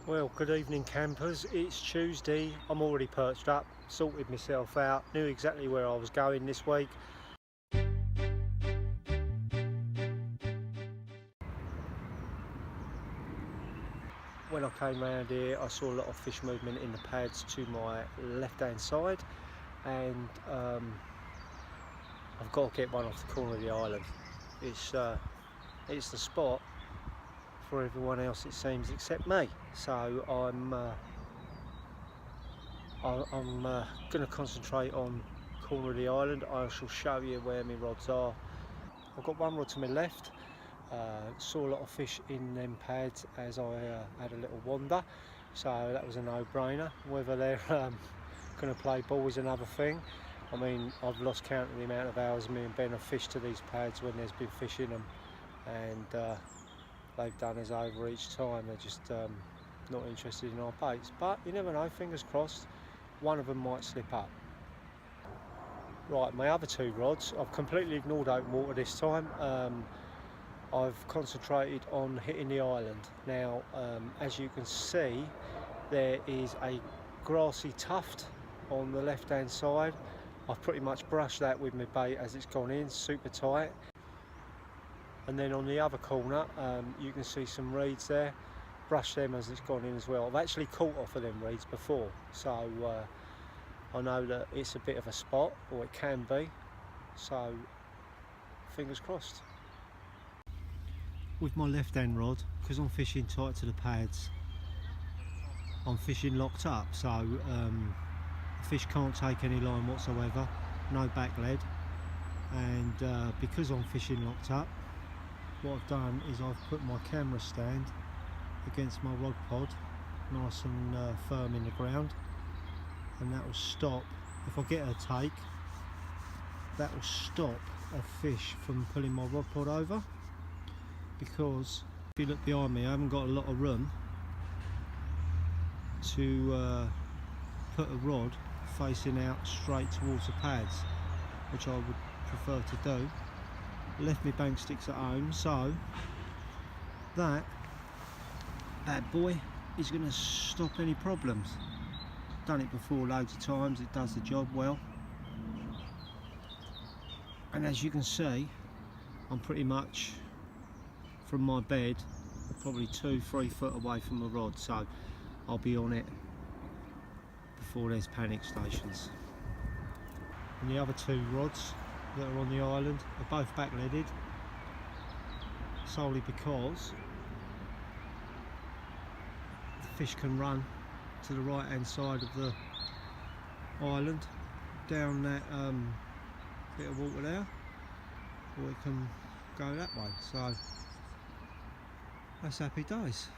Well, good evening campers. It's Tuesday. I'm already perched up, sorted myself out, knew exactly where I was going this week. When I came round here, I saw a lot of fish movement in the pads to my left hand side, and I've got to get one off the corner of the island. It's the spot for everyone else, it seems, except me. So I'm going to concentrate on corner of the island. I shall show you where my rods are. I've got one rod to my left. Saw a lot of fish in them pads as I had a little wander, so that was a no-brainer. Whether they're going to play ball is another thing. I mean, I've lost count of the amount of hours me and Ben have fished to these pads when there's been fish in them, and they've done us over each time. They're just not interested in our baits, but you never know, fingers crossed, one of them might slip up. Right, my other two rods, I've completely ignored open water this time. I've concentrated on hitting the island. Now, as you can see, there is a grassy tuft on the left hand side. I've pretty much brushed that with my bait as it's gone in, super tight. And then on the other corner, you can see some reeds there. Brush them as it's gone in as well. I've actually caught off of them reeds before, so I know that it's a bit of a spot, or it can be, so fingers crossed. With my left hand rod, because I'm fishing tight to the pads, I'm fishing locked up, so the fish can't take any line whatsoever, no back lead, and because I'm fishing locked up, what I've done is I've put my camera stand against my rod pod, nice and firm in the ground, and that will stop, if I get a take, that will stop a fish from pulling my rod pod over. Because if you look behind me, I haven't got a lot of room to put a rod facing out straight towards the pads, which I would prefer to do. Left my bank sticks at home, so that bad boy is going to stop any problems. Done it before loads of times, it does the job well. And as you can see, I'm pretty much from my bed probably 2-3 foot away from the rod, so I'll be on it before there's panic stations. And the other two rods that are on the island are both back-leaded, solely because the fish can run to the right hand side of the island down that bit of water there, or it can go that way, so that's happy days.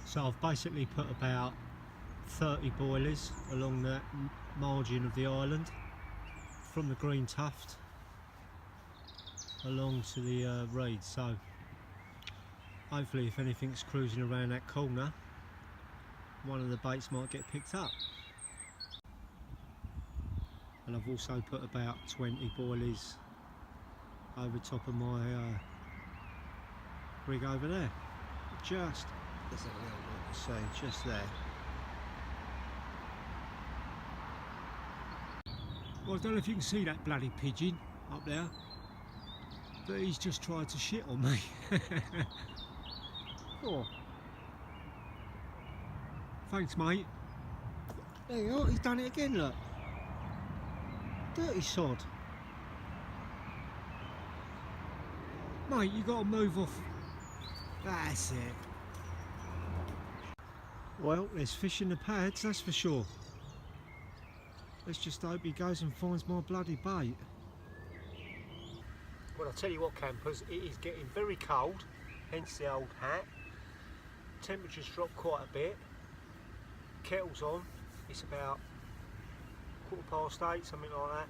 So I've basically put about 30 boilies along that margin of the island, from the green tuft along to the reeds, so hopefully if anything's cruising around that corner, one of the baits might get picked up. And I've also put about 20 boilies over top of my rig over there. Just, there's a little bit to see, just there. Well, I don't know if you can see that bloody pigeon up there, but he's just tried to shit on me. Oh, thanks mate. There you are, he's done it again, look. Dirty sod. Mate, you got to move off. That's it. Well, there's fish in the pads, that's for sure. Let's just hope he goes and finds my bloody bait. Well, I'll tell you what campers, it is getting very cold, hence the old hat. Temperature's dropped quite a bit. Kettle's on, it's about 8:15, something like that.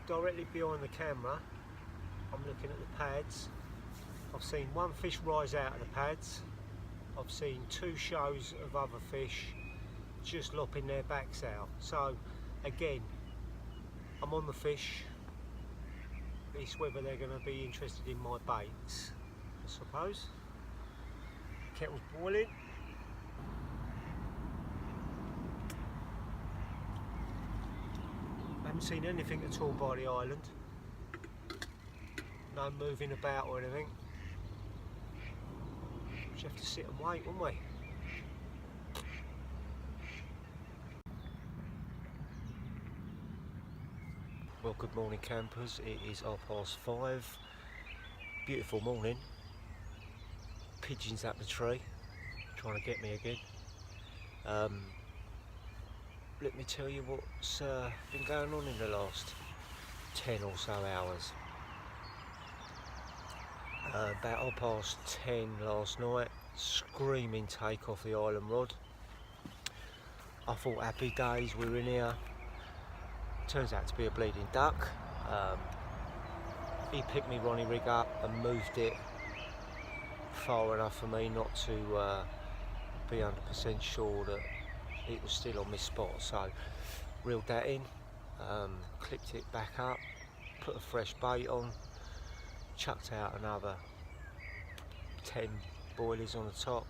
Directly behind the camera, I'm looking at the pads. I've seen one fish rise out of the pads. I've seen 2 shows of other fish just lopping their backs out. So again, I'm on the fish. It's whether they're going to be interested in my baits, I suppose. Kettle's boiling. I haven't seen anything at all by the island. No moving about or anything. Just have to sit and wait, wouldn't we? Well, good morning campers. It is 5:30. Beautiful morning. Pigeons up the tree, trying to get me again. Let me tell you what's been going on in the last 10 or so hours. About 10:30 last night, screaming take off the island rod. I thought happy days, we were in here. Turns out to be a bleeding duck. He picked me Ronnie rig up and moved it far enough for me not to be 100% sure that it was still on this spot, so reeled that in, clipped it back up, put a fresh bait on, chucked out another 10 boilies on the top,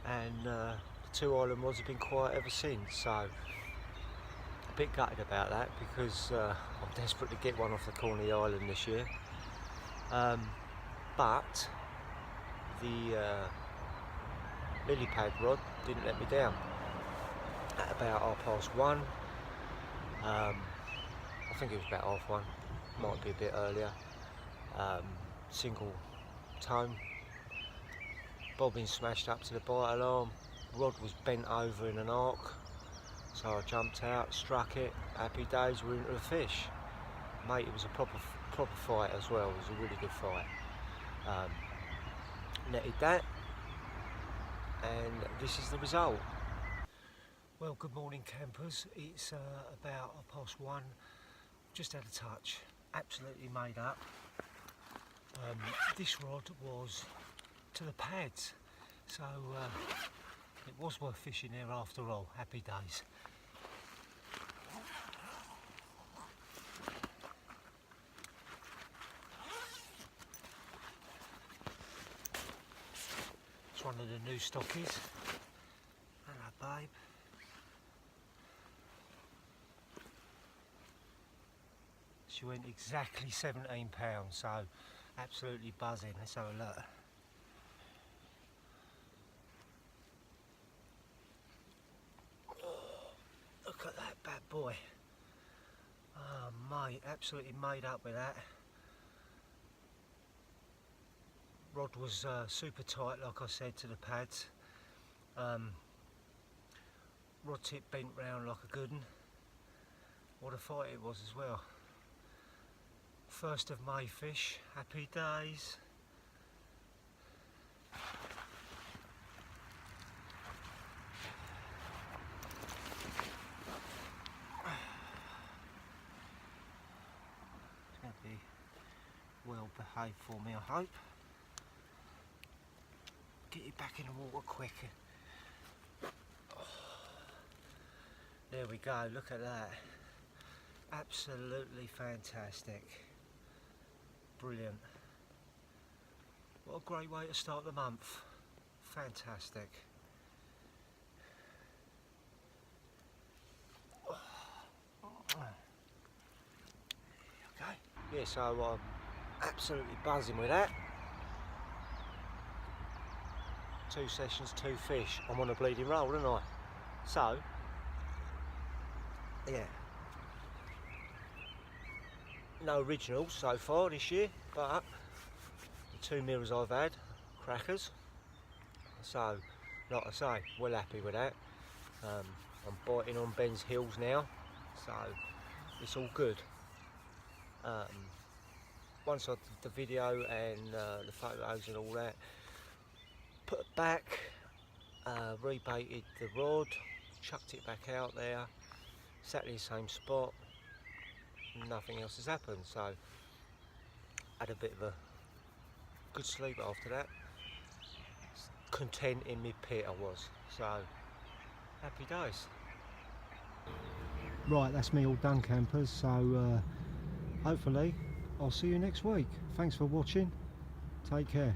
and the 2 island rods have been quiet ever since. So a bit gutted about that, because I'm desperate to get one off the corner of the island this year, but the lily pad rod didn't let me down. At about 1:30, I think it was about 1:30, might be a bit earlier, single tone, bobbin smashed up to the bite alarm, rod was bent over in an arc, so I jumped out, struck it, happy days, we're into the fish. Mate, it was a proper fight as well. It was a really good fight. Netted that, and this is the result. Well, good morning campers. It's about 1:30. Just had a touch, absolutely made up. This rod was to the pads, so it was worth fishing there after all. Happy days. It's one of the new stockies. Hello, babe. She went exactly 17 pounds, so absolutely buzzing. Let's have a look. Oh, look at that bad boy. Oh mate, absolutely made up with that. Rod was super tight, like I said, to the pads. Rod tip bent round like a good one. What a fight it was as well. 1st of May fish, happy days. It's going to be well behaved for me, I hope. Get you back in the water quick. Oh, there we go, look at that. Absolutely fantastic. Brilliant. What a great way to start the month. Fantastic. Okay. Yeah, so I'm absolutely buzzing with that. 2 sessions, 2 fish. I'm on a bleeding roll, aren't I? So, yeah. No originals so far this year, but the 2 mirrors I've had, crackers. So, like I say, well happy with that. I'm biting on Ben's heels now, so it's all good. Once I did the video and the photos and all that, put it back, rebaited the rod, chucked it back out there, sat in the same spot, nothing else has happened, so had a bit of a good sleep after that. Content in my pit I was, so happy days. Right, that's me all done campers, so hopefully I'll see you next week. Thanks for watching, take care.